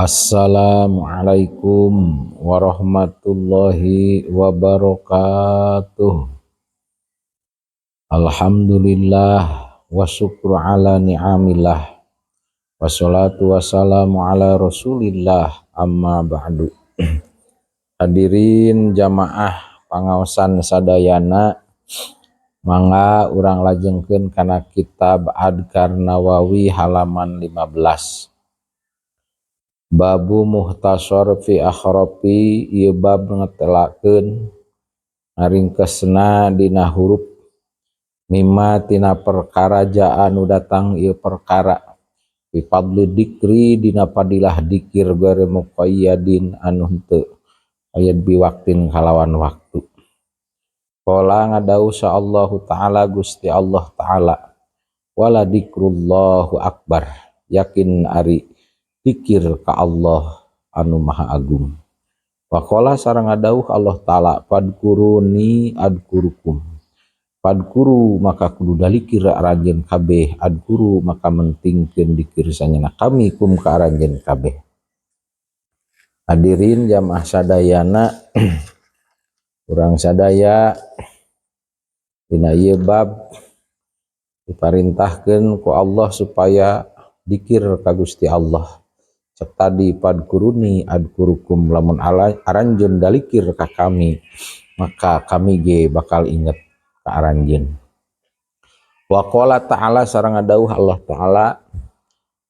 Assalamualaikum warahmatullahi wabarakatuh. Alhamdulillah wa syukru ala ni'amillah. Wassalatu wassalamu ala rasulillah amma ba'du. Hadirin jamaah pangaosan sadayana, mangga urang lajengkeun kana kitab Adhkar Nawawi halaman 15. Babu muhtasor fi akhrofi, ieu bab ngetelakeun ngaringkesna dina huruf mimma tina perkara jaan datang ieu perkara fi fadli dikri dina padilah dikir gore muqayyadin anu henteu aya biwaktin kalawan waktu. Qala ngadau sa'allahu ta'ala Gusti Allah ta'ala, wala dikrullahu akbar, yakin ari pikir ka Allah anu maha agung. Waqala sareng ngadauh Allah ta'ala, fadkuruni adkurukum, fadkuru maka kudu dalikir aranjeun kabeh, adkuru maka mentingkeun dikir sanyana kami kum ka aranjeun kabeh. Hadirin jamaah sadayana, urang sadaya dina ieu bab diparintahkeun ku Allah supaya dikir ka Gusti Allah. Cek tadi fadkuruni adkurukum, lamun aranjeun dalikir ka kami maka kami ge bakal inget ka aranjeun. Wa qala ta'ala sareng ngadauh Allah ta'ala,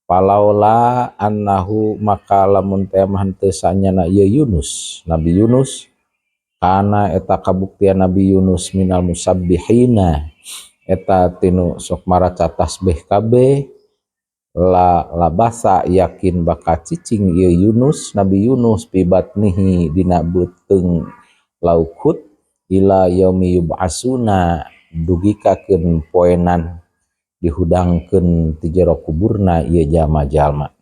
falaula annahu maka lamun teh mah henteu sanyana ieu Yunus, Nabi Yunus, kana eta kabuktian Nabi Yunus minal musabbihina, eta tinu sok maraca tasbih kabeh, la basa yakin baka cicing ieu Yunus, Nabi Yunus, fi batnihi dina beuteung laukut, ila yaumi yub'asuna dugikakeun poenan dihudangkeun ti jero kuburna ieu jalma-jalma.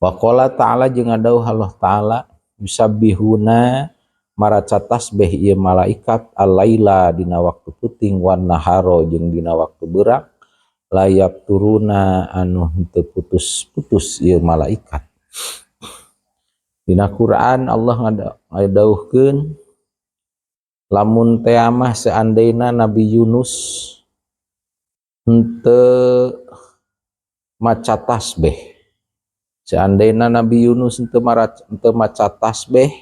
Wa qala ta'ala jeung ngadauh Allah ta'ala, yusabbihuna maraca tasbih ieu malaikat al-laila dina waktu puting, wan naharo jeung dina waktu beurang, layap turuna anu henteu putus-putus ieu malaikat. Dina Quran Allah ngadauhkeun, lamun teh mah seandaina Nabi Yunus henteu maca tasbih, seandaina Nabi Yunus henteu maca tasbih,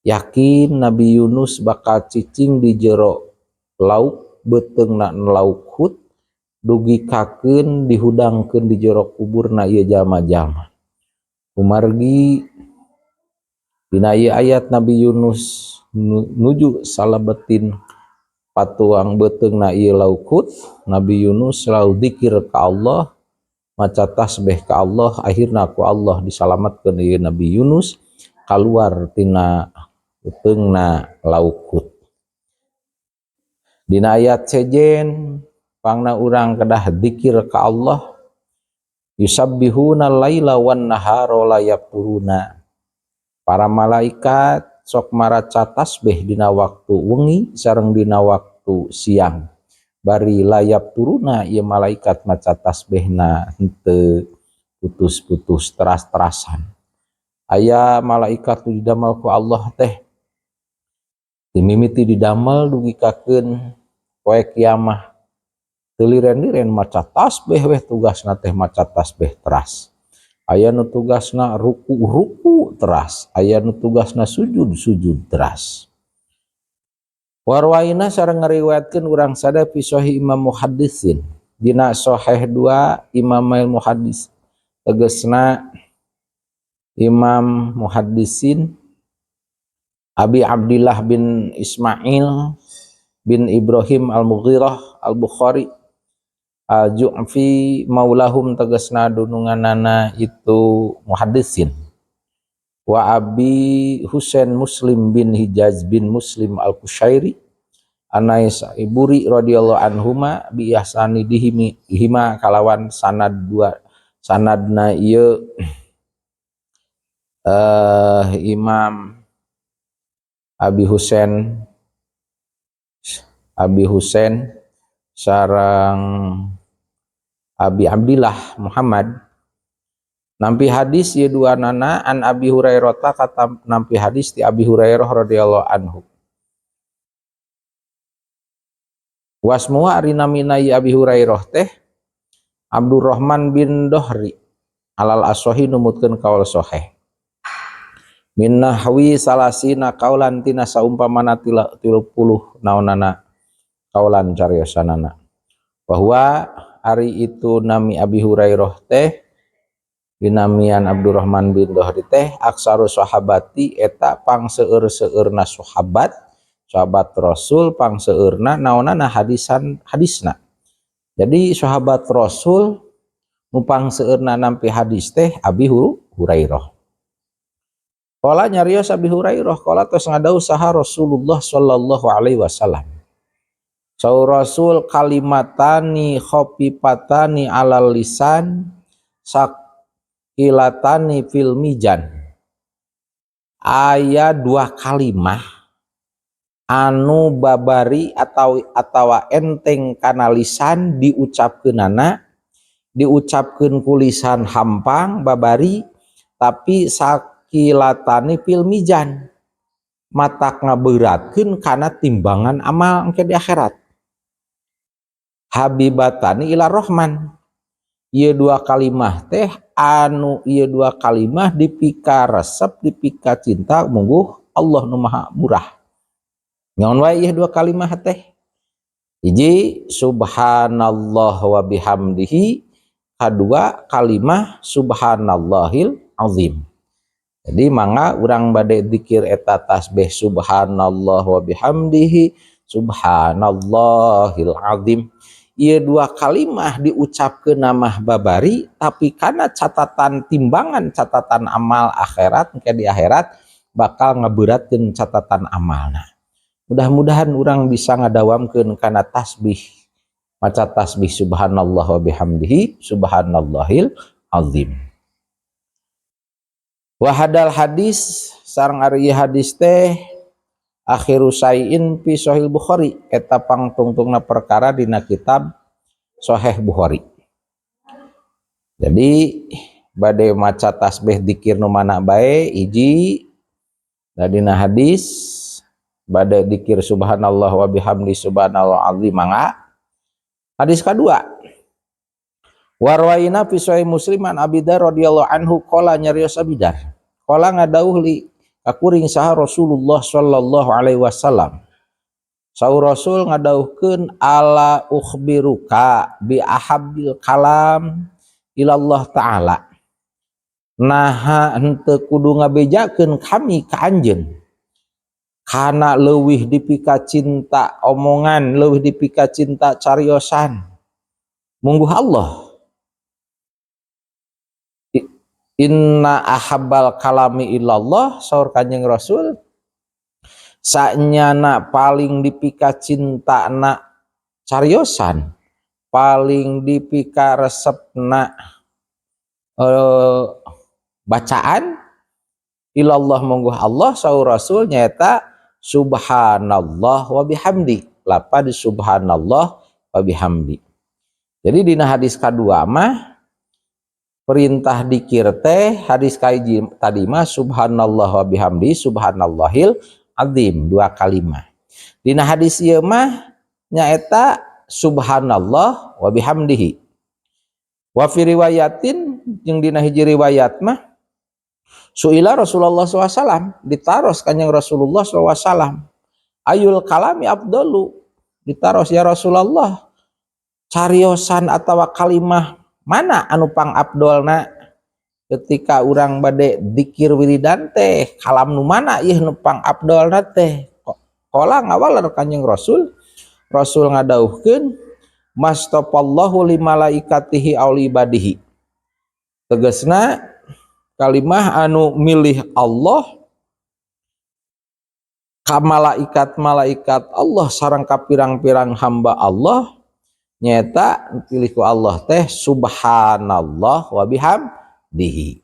yakin Nabi Yunus bakal cicing di jero lauk beuteungna lauk hut, dugikakeun dihudangkeun di jero kuburna ieu jalma-jalma. Kumargi dina ieu ayat Nabi Yunus nuju salabetin patuang beuteungna ieu lauk hut, Nabi Yunus selalu dzikir ka Allah, maca tasbih ka Allah, akhirna ku Allah disalamatkeun ieu Nabi Yunus kaluar tina beuteungna lauk hut. Dina ayat sejen pangna urang kedah dzikir ka Allah, yusabbihuna laila wan nahara la yafturuna, para malaikat sok maraca tasbih dina waktu wengi sareng dina waktu siang, bari la yafturuna ieu malaikat maca tasbihna henteu putus-putus teras-terasan. Aya malaikat nu didamel ku Allah teh dimimiti didamel dugikakeun poe kiamah, teu liren-liren maca tasbih weh, tugasna teh maca tasbih teras. Aya nu tugasna ruku teras, aya nu tugasna sujud teras. Warwaina sareng ngariwayatkeun urang sada fi sahih Imam Muhaddisin, dina sahih 2 Imam Muhaddis, tegasna Imam Muhaddisin Abi Abdillah bin Ismail bin Ibrahim al-Mughirah al-Bukhari al-Ju'fi maulahum, tegasna dununganana itu muhaddisin. Wa Abi Husain Muslim bin Hijaz bin Muslim al-Kushairi Anais Iburi radhiyallahu anhuma bi ihsani dihima kalawan sanad dua sanadna ieu Imam Abi Husain sareng Abi Abdillah Muhammad Nampi hadis ye dua nana an Abi Hurairah kata nampi hadis ti Abi Hurairah radhiyallahu anhu. Wasmu ari naminai Abi Hurairah teh Abdurrahman bin Dohri alal asohi numutkeun kaul soheh. Min nahwi salasina kaulan tina saumpamana 30 naonana kaulan cariosanana. Bahwa ari itu nami Abi Hurairah teh dinamian Abdurrahman bin Dohri teh aksaru sahabati eta pangseueur-seueurna sahabat Rasul pangseueurna naonana hadisna. Jadi sahabat Rasul nu pangseueurna nampi hadis teh Abi Hurairah. Qala nyarios Abi Hurairah qala tos ngadau saha Rasulullah sallallahu alaihi wasallam. Saur Rasul kalimatani khafifatan alal lisan ilatani fil mijan. Aya dua kalimah anu babari atau enteng kana lisan diucapkeunana diucapkeun ku lisan hampang babari tapi sakilatani fil mijan matak ngabeuratkeun kana timbangan amal engke di akhirat. Habibatani ila Rahman. Ieu dua kalimah teh anu ieu dua kalimah dipika resep dipika cinta mungguh Allah nu Maha Murah. Nyaon wae ieu dua kalimah teh? Hiji subhanallah wa bihamdihi, kadua kalimah subhanallahil azim. Jadi mangga urang bade zikir eta tasbih subhanallah wa bihamdihi subhanallahil azim. Ieu dua kalimah diucapkeun namah babari tapi kana catatan timbangan catatan amal akhirat engke di akhirat bakal ngabeurateun catatan amalna. Mudah-mudahan urang bisa ngadawamkeun kana tasbih maca tasbih subhanallah wa bihamdihi subhanallahil azim. Wa hadal hadis sareng ari hadis teh akhiru sayin fi sahih Bukhari eta pangtungtungna perkara dina kitab Sahih Bukhari. Jadi bade maca tasbih dzikir nu mana bae hiji dina hadis bade dzikir subhanallah wa bihamdi subhanallah azim mangga. Hadis kedua warwaina fi sahih Muslim an Abi Dzar radhiyallahu anhu qala nyarios Abi Dzar qala ngadauh li kakuring saha Rasulullah sallallahu alaihi wasallam. Saur Rasul ngadauhkeun ala ukhbiruka bi ahabbil kalam ilallah taala. Naha henteu kudu ngabejakeun kami ka anjeun kana leuwih dipika cinta omongan, leuwih dipika cinta cariosan mungguh Allah. Inna ahabbal kalami ilallah saur Kanjeng Rasul sanyana paling dipika cintana cariosan paling dipika resepna bacaan ilallah mungguh Allah saur Rasul nyaeta subhanallah wa bihamdi lapad subhanallah wa bihamdi. Jadi dina hadis kadua mah perintah dikir teh hadis kaiji tadi mah subhanallah wa bihamdi subhanallahil azim dua kalimah. Dina hadis ieu mah nyaeta subhanallah wa bihamdihi. Wa fi riwayatin jeung dina hiji riwayat mah suila Rasulullah SAW ditaros kanjeng Rasulullah SAW ayul kalami afdalu ditaros ya Rasulullah cariosan atawa kalimah mana anu pang abdolna ketika urang bade dzikir wiridan teh kalam nu mana ieu nu pang abdolna teh qala ngawalar kanjeng Rasul ngadauhkeun mastafallahu li malaikatihi aw li ibadihi tegasna kalimah anu milih Allah ka malaikat Allah sareng ka pirang-pirang hamba Allah nyata pilih ku Allah teh subhanallah wa bihamdihi.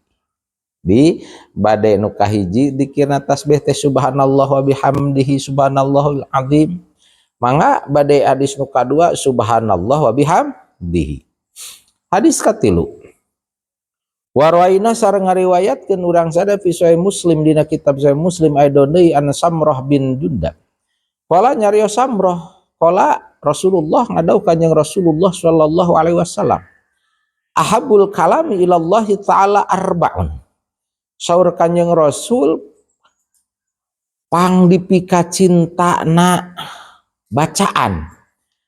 Di bade nu kahiji dikirna tasbih teh subhanallah wa bihamdihi subhanallahul azim. Mangga bade hadis nu kadua subhanallah wa bihamdihi. Hadis katilu Warwaina sareng ngariwayatkeun urang sada fi sahih Muslim dina kitab sahih Muslim aidon deui an Samrah bin Jundab. Qala nyarios Samrah, qala Rasulullah ngadau kanjeng Rasulullah sallallahu alaihi wasallam. Ahabul kalami ilallahi ta'ala arba'un. Saur kanjeng Rasul pang dipika cinta na bacaan.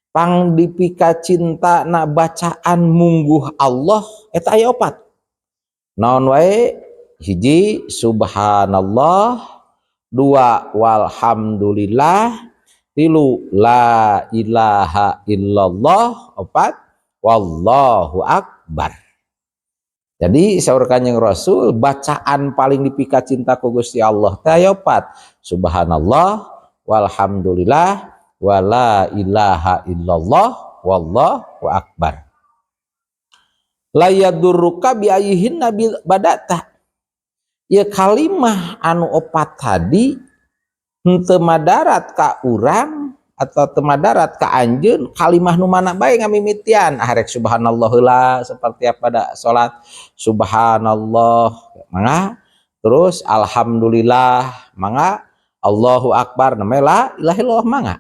Pang dipika cinta na bacaan mungguh Allah eta aya 4. Naon wae? Hiji subhanallah, 2 walhamdulillah, 3 la ilaha illallah, 4 wallahu akbar. Jadi saur kanjeng Rasul bacaan paling dipika cinta ku Gusti Allah teh aya 4. Subhanallah, walhamdulillah, wala ilaha illallah, wallahu akbar. La yadurruka bi ayyihin nabi badata. Ya kalimah anu 4 tadi henteu madarat ka urang atau teu madarat ka anjeun, kalimah nu mana bae ngamimitian. Rek subhanallah heula seperti apa da salat subhanallah mangga, terus alhamdulillah mangga, Allahu akbar namanya la ilaha illallah mangga.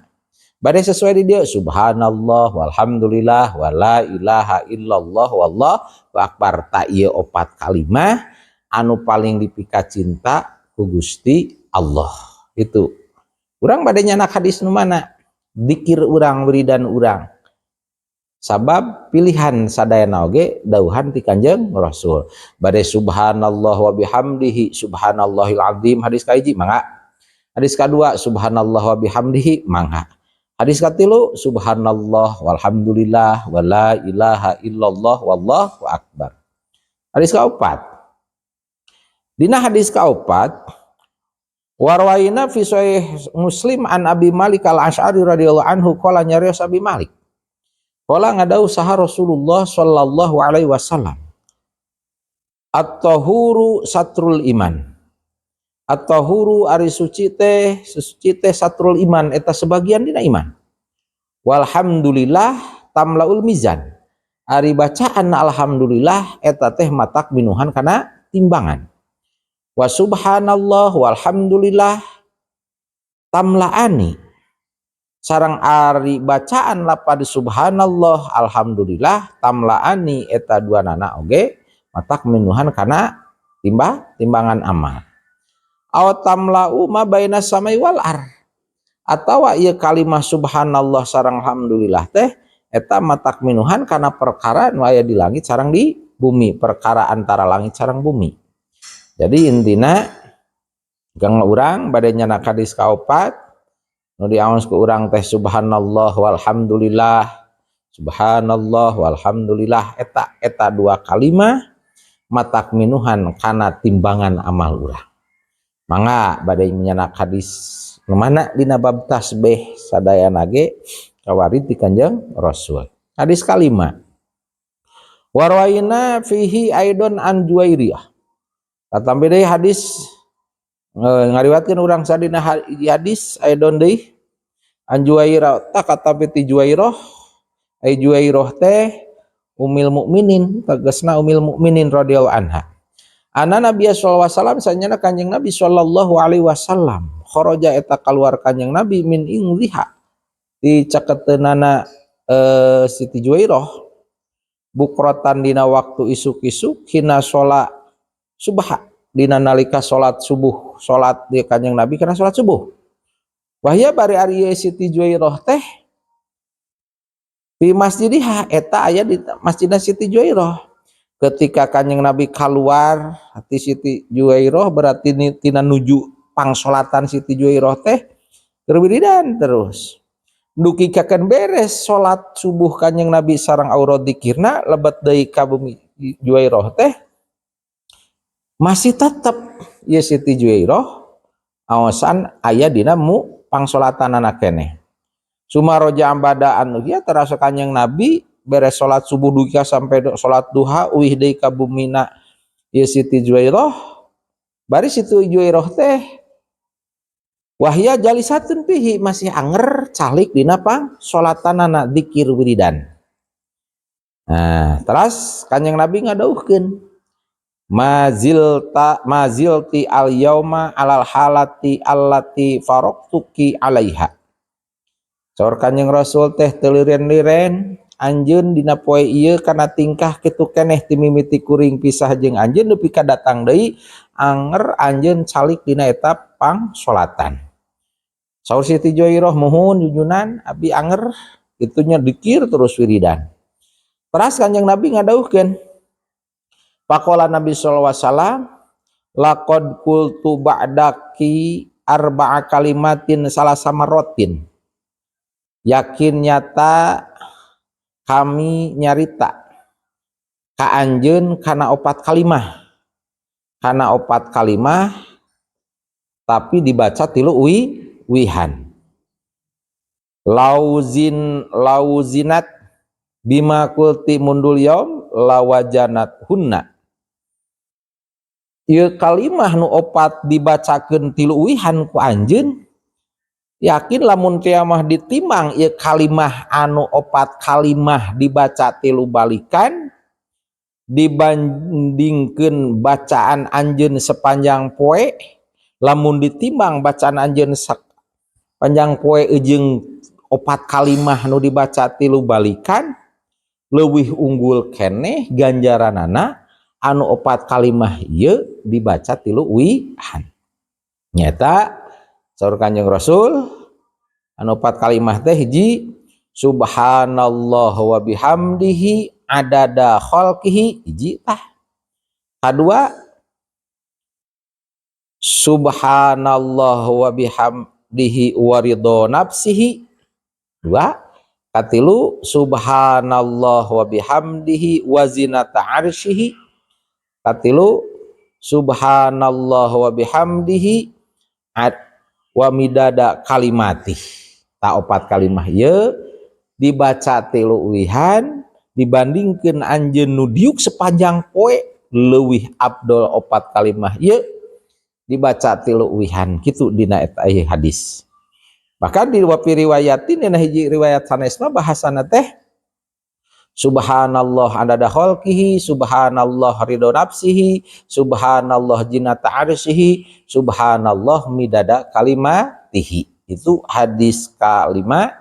Bade sesuai di dia subhanallah walhamdulillah wala ilaha illallah wallahu akbar. Ta ieu 4 kalimah anu paling dipika cinta ku Gusti Allah. Itu urang bade nyanak hadis nu mana dikir urang wiridan urang sabab pilihan sadayana oge dauhan ti Kanjeng Rasul. Bade subhanallah wa bihamdihi subhanallahil azim hadis kahiji mangga. Hadis kadua subhanallah wa bihamdihi mangga. Hadis katilu subhanallah walhamdulillah wala ilaha illallah wallahu akbar. Hadis kaopat. Dina hadis kaopat warwaina fi sahih Muslim an Abi Malik al-Asy'ari radhiyallahu anhu qala nyarios Abi Malik. Qala ngadau saha Rasulullah sallallahu alaihi wasallam. At-tahuru satrul iman. At-tahuru ari suci teh satrul iman eta sebagian dina iman. Walhamdulillah tamlaul mizan. Ari bacaan alhamdulillah eta teh matak minuhan kana timbangan. Wa subhanallah walhamdulillah tamlaani. Sareng ari bacaan lapad subhanallah alhamdulillah tamlaani eta duanana oge matak minuhan kana timbangan amal. Aw tamlau ma baina samai wal ar, atawa ieu kalimah subhanallah sareng alhamdulillah teh eta matak minuhan kana perkara nu aya di langit sareng di bumi, perkara antara langit sareng bumi. Jadi intina gang urang bade nyanak hadis kaopat nu diaos ku urang teh subhanallah walhamdulillah, subhanallah walhamdulillah eta 2 kalimah matak minuhan kana timbangan amal urang. Mangga bade nyanak hadis nu mana dina bab tasbih sadayana ge kawarid ti Kanjeng Rasul. Hadis kalima. Warwaina fihi aidon an Juwairiyah. Katambe deui hadis ngariwatkeun urang sadina hadis aidon deui an Juwairah ta katambe ti Juwairah ai Juwairah teh umil mukminin tegasna umil mukminin radhiyallahu anha. Ana Nabi sallallahu alaihi wasallam sanyana Kanjeng Nabi sallallahu alaihi wasallam kharaja eta kaluar Kanjeng Nabi min ingriha di caketeunana Siti Juwairah bukratan dina waktu isuk-isuk hina sholat subha dina nalika sholat subuh, sholat di Kanjeng Nabi kana sholat subuh. Wahya bari ari Siti Juwairah teh di masjidiha eta aya di masjidna Siti Juwairah. Ketika Kanjeng Nabi keluar hati Siti Juwairah berarti tina nuju pangsolatan Siti Juwairah teh kerwiridan terus duki kaken beres salat subuh Kanjeng Nabi sareng aura dikirna lebet deui ka bumi Juwairah teh masih tetep ya Siti Juwairah awasan aya dina mu pangsolatanana keneh sumaroja ambadaan ya terasa Kanjeng Nabi beres sholat subuh duka sampai sholat duha uih deui ka bumina ieu Siti Juwairah bari Siti Juwairah teh wahya jalisatun pihi masih anger calik dina pang sholatanana dzikir wiridan. Nah, terus Kanjeng Nabi ngadauhkeun mazilti al yauma alal halati allati faraqtuki alaiha. Saur Kanjeng Rasul teh teuliren-liren anjeun dina poe ieu kana tingkah kitu keneh ti mimiti kuring pisah jeung anjeun nepi ka datang deui anger anjeun calik dina eta pangsolatan. Saur Siti Joiroh muhun junjunan abdi anger itunya dikir terus wiridan. Teras Kanjeng Nabi ngadauhkeun Pakola Nabi sallallahu alaihi wasallam laqad qultu ba'daki arba'a kalimatin salasa marratin. Yakin nyata kami nyarita ka anjeun kana 4 kalimah. Kana 4 kalimah tapi dibaca tilu wihan. Lauzinat bima qulti mundul yaum lawajanat hunna. Ieu kalimah nu 4 dibacakeun tilu wihan ku anjeun, yakin lamun kiamah ditimbang ieu kalimah anu 4 kalimah dibaca tilu balikan dibandingkeun bacaan anjeun sepanjang poe, lamun ditimbang bacaan anjeun sepanjang poe jeung 4 kalimah nu dibaca tilu balikan leuwih unggul keneh ganjaranana anu 4 kalimah ieu dibaca tilu wihan. Nyata saur Kanjeng Rasul anu 4 kalimah teh hiji subhanallah wa bihamdihi adada khalqihi hiji tah. Kadua subhanallah wa bihamdihi wa ridho nafsihi. Dua. Katilu subhanallah wa bihamdihi wa zinata arsyihi. Katilu subhanallah wa bihamdihi wa midada kalimati. Ta 4 kalimah ieu dibaca tilu wihan dibandingkeun anjeun nu diuk sepanjang poe leuwih afdol 4 kalimah ieu dibaca tilu wihan kitu dina eta hadis. Bahkan di riwayatin dina hiji riwayat sanesna bahasana teh subhanallah adada khalqihi, subhanallah ridho nafsihi, subhanallah jinata arsyihi, subhanallah midada kalimatihi. Itu hadis kalima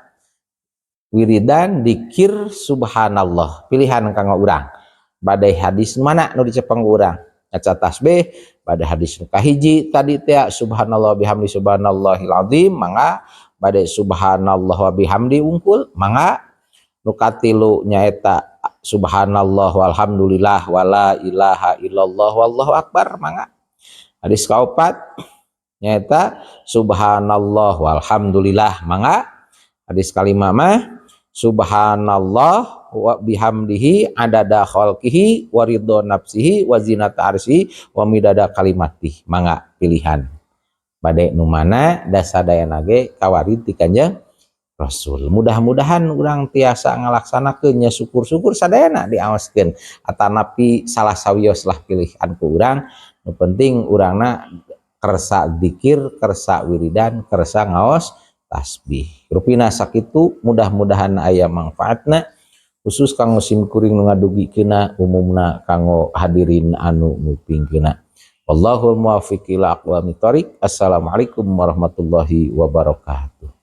wiridan dikir subhanallah. Pilihan kanggo urang. Badai hadis mana nu dicepeng urang? Maca tasbih pada hadis nu kahiji tadi teh subhanallah bihamdi subhanallahil azim mangga bade subhanallah wa bihamdi unggul mangga. Nu katilu nyaeta subhanallah walhamdulillah wala ilaha illallah wallahu akbar mangga. Hadis kaopat nyaeta subhanallah walhamdulillah mangga. Hadis kalima mah subhanallah wa bihamdihi adada khalqihi wa ridho nafsihi wa zinata arsyihi wa midada kalimatihi mangga pilihan. Bade nu mana dasadayana ge kawarid ti Kanjeng Rasul. Mudah-mudahan urang tiasa ngalaksanakeun nya syukur-syukur sadayana diaoskeun atanapi salah sawios lah pilihan ku urang. Nu penting urangna kersa dzikir, kersa wiridan, kersa ngaos tasbih. Rupina sakitu mudah-mudahan aya manfaatna khusus kanggo sim kuring nu ngadugikeunna umumna kanggo hadirin anu ngupingkeunna. Wallahul muwaffiq ila aqwamit thoriq. Assalamualaikum warahmatullahi wabarakatuh.